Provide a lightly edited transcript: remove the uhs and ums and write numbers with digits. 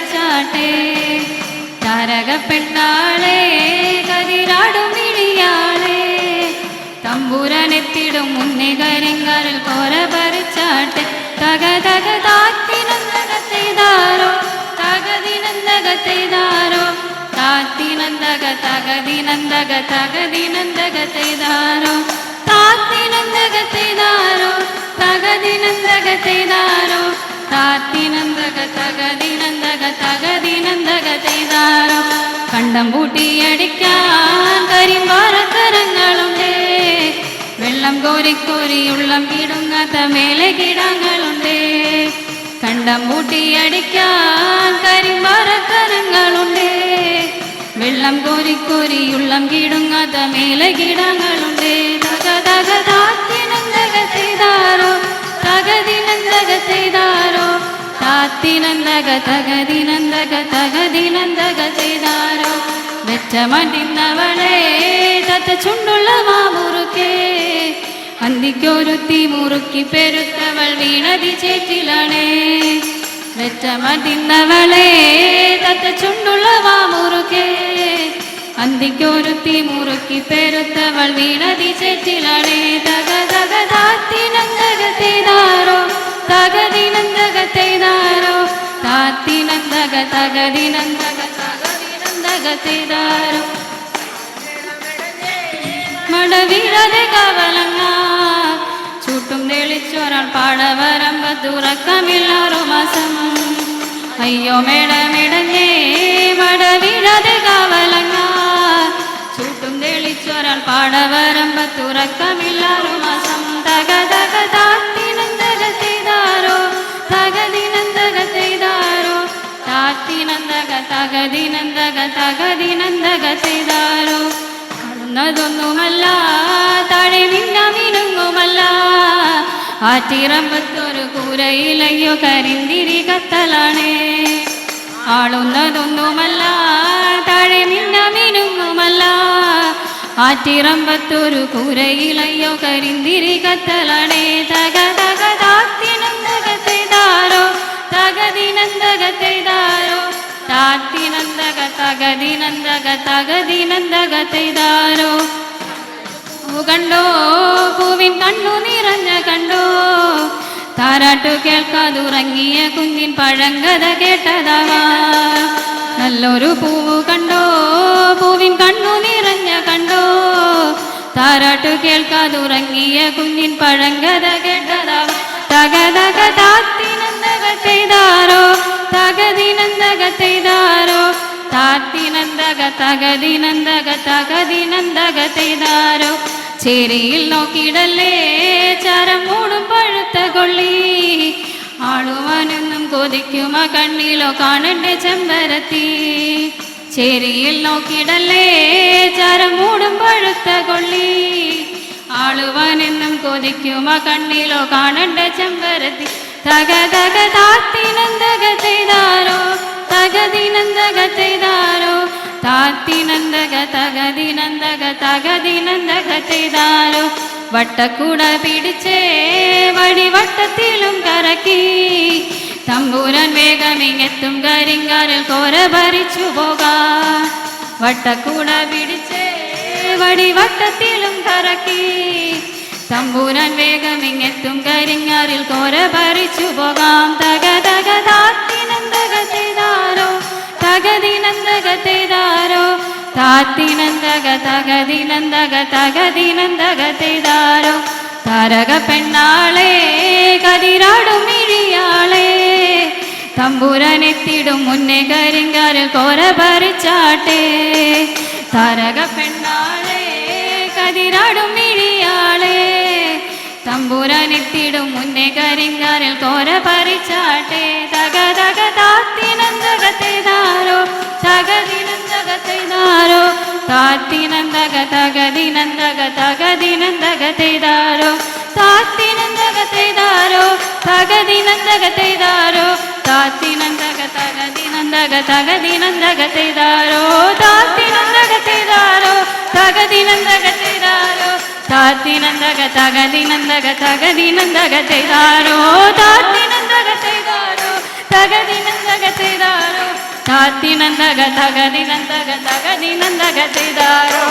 ഭരിച്ചാട്ടെ. താരകപ്പെണ്ണാളെ കതിരാടും മിഴിയാളെ തമ്പുരാനെത്തിടും മുന്നേ കരിങ്കാലിൽ കോര ഭരിച്ചാട്ടെ. തക തക താത്തിനന്തകത്തെയ്താരോ തകതിനന്തകത്തെയ്താരോ താത്തിനന്തക തകതിനന്തക തകതിനന്തകത്തെയ്താരോ താത്തിനന്തകത്തെയ്താരോ തകതിനന്തകത്തെയ്താരോ താത്തിനന്തക തകതിനന്തക തകതിനന്തകത്തെയ്താരോ. കണ്ടം പൂട്ടിയടിക്കാൻ കരിമ്പാറക്കരങ്ങളുണ്ട്. വെള്ളം കോരിക്കോരി ഉള്ളം കിടുങ്ങാത്ത മേലെ കിടങ്ങളുണ്ട്. കണ്ടം പൂട്ടിയടിക്കാൻ കരിമ്പാറക്കരങ്ങളുണ്ട്. വെള്ളം കോരിക്കോരി ഉള്ളം കിടുങ്ങാത്ത മേലെ കിടങ്ങളുണ്ട്. തക തക താത്തിനന്തകത്തെയ്താരോ തകതിനന്തകത്തെയ്താരോ താത്തിനന്തക തകതിനന്തക തകതിനന്തകത്തെയ്താരോ. വെച്ചമണ്ടിന്നവളെ തത്ത ചുണ്ടുള്ള മാമുറുക്കേ അന്തിക്കൊരുത്തി മുറുക്കി പെരുത്തവൾ വീണതി ചേറ്റിലാണേ. വെച്ചമണ്ടിന്നവളെ തത്ത ചുണ്ടുള്ള മാമുറുക്കേ അന്തിക്കൊരുത്തി മുറുക്കി പെരുത്തവൾ വീണതി ചേറ്റിലാണേ. തക തക താത്തിനന്തകത്തെയ്താരോ തകതിനന്തകത്തെയ്താരോ താത്തിനന്തക തകതിനന്തക തകതിനന്തകത്തെയ്താരോ. മടവീഴാതെ കവലങ്ങ ചൂട്ടും തെളിച്ചൊരാൾ പാടവരമ്പ തുറക്കമില്ലാറു മാസം. അയ്യോ മേടമിടങ്ങേ മടവീഴാതെ കവലങ്ങ ചൂട്ടും തെളിച്ചൊരാൾ പാടവരമ്പ തുറക്കമില്ലാറു മാസം. തക തക താത്തിനന്തകത്തെയ്താരോ തകതിനന്തകത്തെയ്താരോ താത്തിനന്തക തകതിനന്തക തകതിനന്തകത്തെയ്താരോ. കാണുന്നതൊന്നുമല്ല താഴെ മിന്നുമല്ല ആറ്റിറമ്പത്തൊരു കൂരയിലയ്യോ കരിന്തിരി കത്തലാണേ. ആളുന്നതൊന്നുമല്ല താഴെ മിന്നുമല്ല ആറ്റിറമ്പത്തൊരു കൂരയിലയ്യോ കരിന്തിരി കത്തലാണേ. തക തക താത്തിനന്തകത്തെയ്താരോ തകതിനന്തകത്തെയ്താരോ താത്തിനന്തക തകതിനന്തക തകതിനന്തകത്തെയ്താരോ. കണ്ടോ പൂവിൻ കണ്ണു നിറഞ്ഞ കണ്ടോ താരാട്ടു കേൾക്കാതുറങ്ങിയ കുഞ്ഞിൻ പഴങ്കഥ കേട്ടതാവാ. നല്ലൊരു പൂവ് കണ്ടോ പൂവിൻ കണ്ണു നിറഞ്ഞ കണ്ടോ താരാട്ടു കേൾക്കാതുറങ്ങിയ കുഞ്ഞിൻ പഴങ്കഥ കേട്ടതാവാ. തക തക താത്തിനന്തകത്തെയ്താരോ തകതിനന്തകത്തെയ്താരോ താത്തിനന്തക തകതിനന്തക തകതിനന്തകത്തെയ്താരോ. ചേരിയിൽ നോക്കിയിടല്ലേ ചരം മൂടും പഴുത്ത കൊള്ളി ആളുവാനെന്നും കൊതിക്കുമ കണ്ണിലോ കാണണ്ടേ ചെമ്പരത്തി. ചേരിയിൽ നോക്കിയിടല്ലേ ചരം മൂടും പഴുത്ത കൊള്ളി ആളുവാനെന്നും കൊതിക്കുമ കണ്ണിലോ കാണണ്ടേ ചെമ്പരത്തി. തക തക താത്തിനന്തകത്തെയ്താരോ തകതിനന്തകത്തെയ്താരോ താത്തിനന്തക തകതിനന്തക തകതിനന്തകത്തെയ്താരോ. വട്ടക്കൂട പിടിച്ചേ വടിവട്ടത്തിലും കറക്കി തമ്പൂരാൻ വേഗമിങ്ങെത്തും കരിങ്കാലിൽ കോര ഭരിച്ചു പോകാം. വട്ടക്കൂട പിടിച്ചേ വടിവട്ടത്തിലും കറക്കി തമ്പൂരാൻ വേഗമിങ്ങെത്തും കരിങ്കാലിൽ കോര ഭരിച്ചു പോകാം. തക തക താത്തിനന്തകത്തെയ്താരോ തകതിനന്തകത്തെയ്താരോ താത്തിനന്തക തകതിനന്തക തകതിനന്തകത്തെയ്താരോ. താരക പെണ്ണാളെ കതിരാടും മിഴിയാളെ തമ്പുരാനെത്തിടും മുന്നേ കരിങ്കാലിൽ കോര ഭരിച്ചാട്ടെ. താരക പെണ്ണാളെ കതിരാടും മിഴിയാളെ തമ്പുരാനെത്തിടും മുന്നേ കരിങ്കാലിൽ കോര ഭരിച്ചാട്ടെ. തക തക താത്തിനന്തകത്തെയ്താരോ തകതിനന്തകത്തെയ്താരോ താത്തിനന്തക തകതിനന്തക തകതിനന്തകത്തെയ്താരോ താത്തിനന്തകത്തെയ്താരോ തകതിനന്തകത്തെയ്താരോ താത്തിനന്തക തകതിനന്തക തകതിനന്തകത്തെയ്താരോ താത്തിനന്തകത്തെയ്താരോ തകതിനന്തകത്തെയ്താരോ താത്തിനന്തക തകതിനന്തക തകതിനന്തകത്തെയ്താരോ താത്തിനന്തകത്തെയ്താരോ തകതിനന്തകത്തെയ്താരോ താത്തിനന്തക തകതിനന്തക തകതിനന്തക ചെയ്താരോ